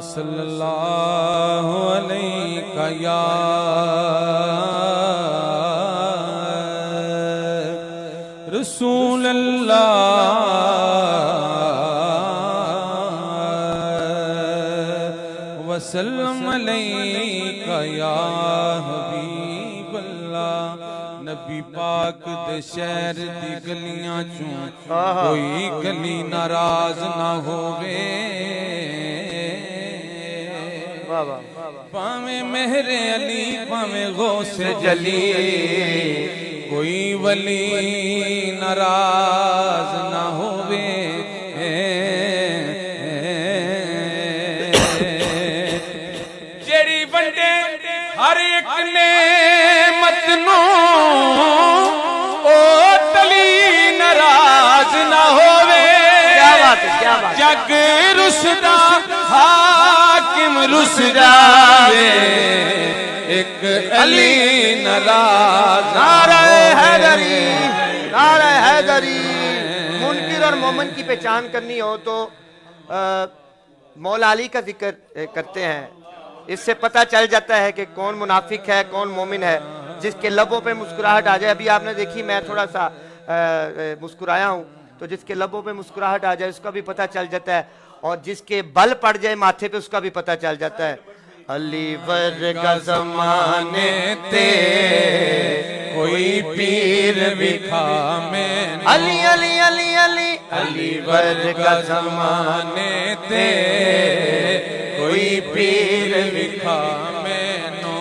सल्लल्लाहु अलैका या रसूल अल्लाह वसल्लम अलैका या हबीब अल्लाह। नबी पाक दे शहर दी गलियां चों कोई गली नाराज ना होवे, पावे मेहरे अली पावे गौसे जली, कोई वली नाराज ना होवे। जेड़ी बंदे हर एक ने मतनो ओ तली नाराज ना होवे। क्या बात है, क्या बात। जग रुसदा हाकिम रुस जावे, एक अली नाराज। नारे हैदरी, नारे हैदरी। मुनकिर और मोमिन की पहचान करनी हो तो मौला अली का जिक्र करते हैं। इससे पता चल जाता है कि कौन मुनाफिक है कौन मोमिन है। जिसके लबों पे मुस्कुराहट आ जाए, अभी आपने देखी मैं थोड़ा सा मुस्कुराया हूँ, तो जिसके लबों पे मुस्कुराहट आ जाए उसका भी पता चल जाता है, और जिसके बल पड़ जाए माथे पे उसका भी पता चल जाता है। अली वर्गा ज़माने ते कोई पीर विखा में, अली अली अली अली अली वर्गा ज़माने ते कोई पीर विखा में नो।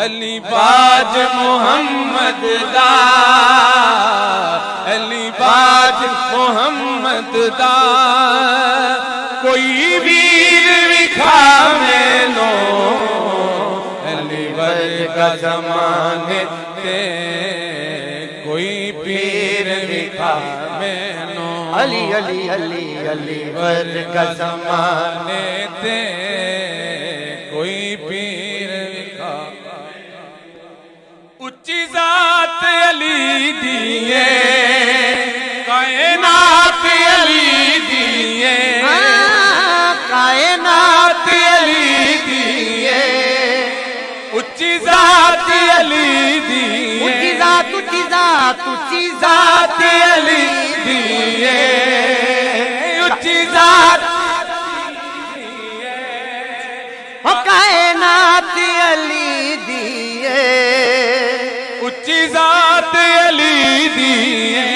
अली बाज मोहम्मद दा, अली बाज मोहम्मद दा कोई वीर विखा में नो। अली वर्गा ज़माने ते कोई पीर विखा में नो। अली अली अली अली वर्गा ज़माने ते कोई पीर विखा। उच्ची जात अली दिए, कायनात अली दिए, कायनात अली दिए, उच्ची जात अली दिए, ऊंची जात ऊंची जात ऊंची जात अली दिए, उच्ची जात हो कायनात अली दिए, उच्ची जात अली दिए,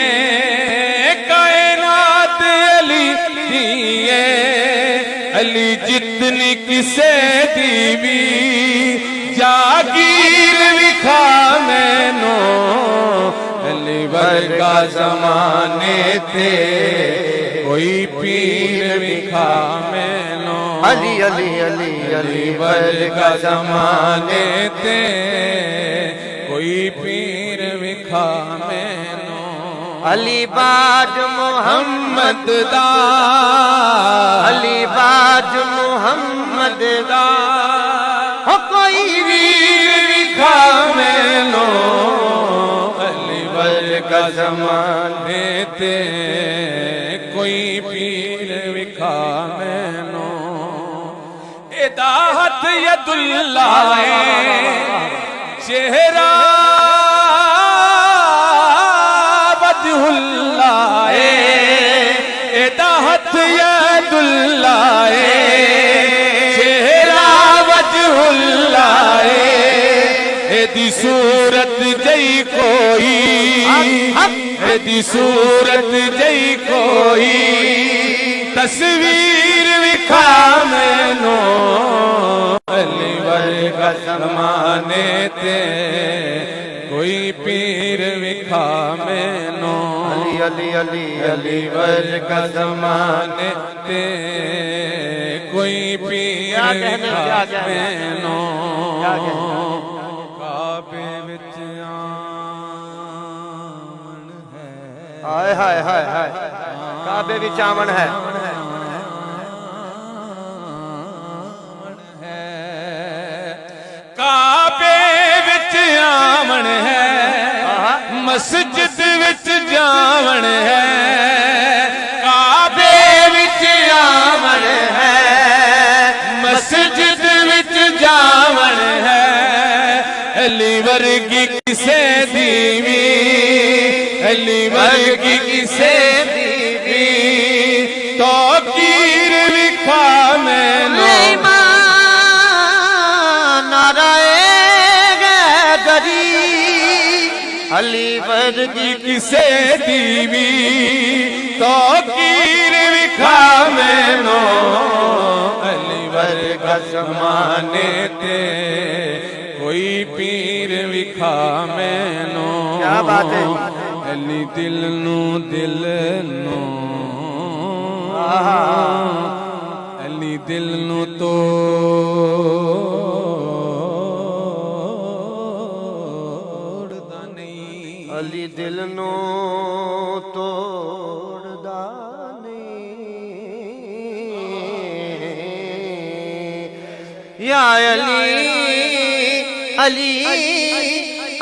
कायनात अली दिए। अली जितनी किसे दीवी जागीर विखा मैनो। अली वर्गा ज़माने ते कोई पीर विखा मैनो। अली अली अली अली वर्गा ज़माने ते कोई पीर विखा मैनो। अली बाज मोहम्मद दा, अली बाज मोहम्मद दा हो कोई वीर विखा मैनो। अली वर्गा ज़माने ते कोई पीर विखा मैनो। एदा हथ यदुल्ला चेहरा वजहुल्ला, एदा हथ यदुल्ला चेहरा वजहुल्ला। एदी सूरत जई कोई, एदी सूरत जई कोई तस्वीर विखा मैनो। अली वर्गा ज़माने ते कोई पीर विखा मैनो। अली अली अली अली वर्गा ज़माने ते कोई पीर विखा मैनो। काबे विच आमन है, हाय हाय हाय हाय, काबे विच आमन है। काबे विच आमन है, मस्जिद विच जावण है, काबे विच आवण है, मस्जिद विच जावण है, अली वर्गी किसे दीवी, अली वर्गी किसे दीवी, तो कीर विखा मैनू अली वर्गी किसे दीवी, तो कीर विखा मैनू, अली वर्गा ज़माने ते कोई पीर विखा मैनू। क्या बात है। अली दिल नू अली दिल नू तोड़दा नहीं, अली दिल नू तोड़दा नहीं, या अली अली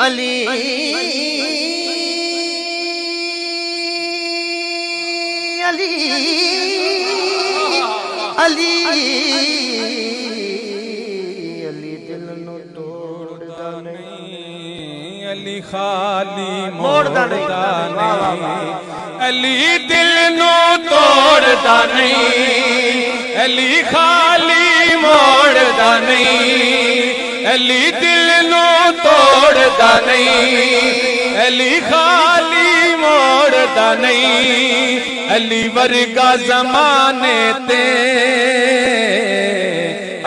अली अली अली अली दिल नू तोड़दा नहीं, अली खाली मोड़दा मोड़दा नहीं, नहीं, अली दिल नू तोड़दा नहीं, अली खाली मोड़दा नहीं, अली दिल नू तोड़दा नहीं, अली खाली मोड़दा नहीं, अली वर्गा ज़माने ते,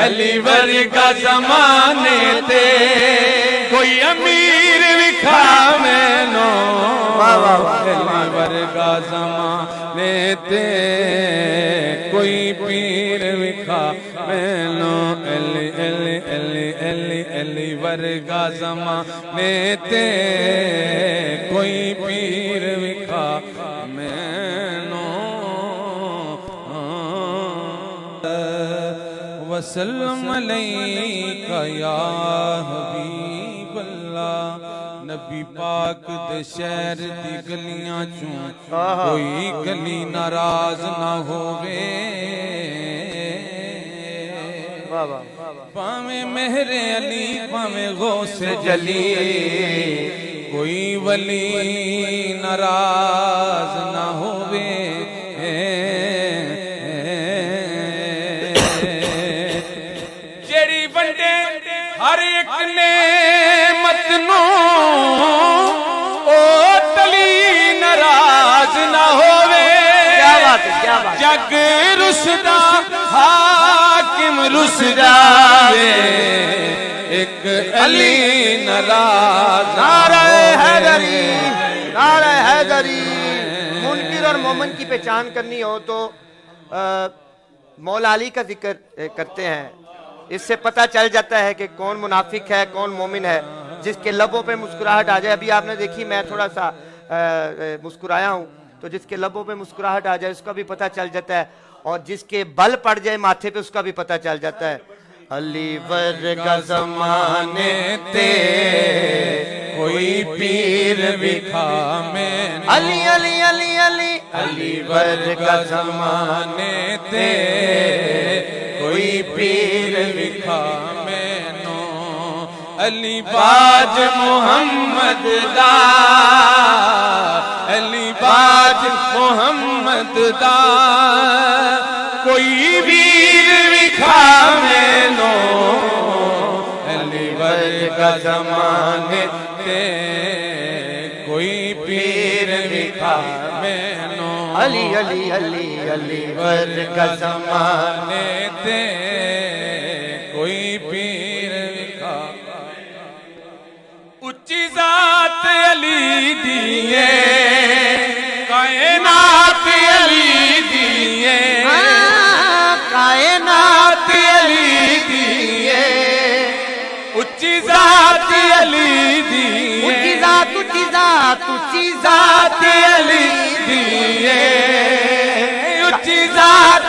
अली वर्गा ज़माने ते कोई अमीर विखा मैनू, अली वर्गा ज़माने ते कोई पीर विखा मैनू, अली अली अली अली अली वर्गा ज़माने ते कोई पीर विखा मैनू। वसल्लम अलैका या हबीब अल्लाह, नबी पाक दे शहर दी गलियां चों कोई गली नाराज ना होवे, पावे मेहरे अली पावे गौसे जली, कोई वली नाराज ना होवे, जेड़ी वंडे हर एक ने मतनू ओ तली नाराज ना होवे। क्या बात है, क्या बात है। जग रुसदा हाकिम रुस जावे, एक अली नाराज नारे हैदरी, नारे हैदरी। मुनकिर और मोमिन की पहचान करनी हो तो मौला अली का जिक्र करते हैं, इससे पता चल जाता है कि कौन मुनाफिक है कौन मोमिन है। जिसके लबों पे मुस्कुराहट आ जाए, अभी आपने देखी मैं थोड़ा सा मुस्कुराया हूँ, तो जिसके लबों पे मुस्कुराहट आ जाए उसका भी पता चल जाता है, और जिसके बल पड़ जाए माथे पे उसका भी पता चल जाता है। अली वर्गा ज़माने ते कोई पीर विखा मैनू, अली अली अली अली अली वर्गा ज़माने ते कोई पीर विखा मैनू, अली बाज मुहम्मद दा, अली बाज मुहम्मद दा कोई वीर विखा मैनू, अली वर्गा ज़माने ते कोई पीर विखा मैनू, अली अली अली अली वर्गा ज़माने ते कोई पीर विखा। उच्ची जात अली दिए, कायनात अली दिए, कायनात अली दिए, उच्ची जात अली दिए, ऊंची जात ऊंची जात ऊंची जात जात अली दिए, उच्ची जात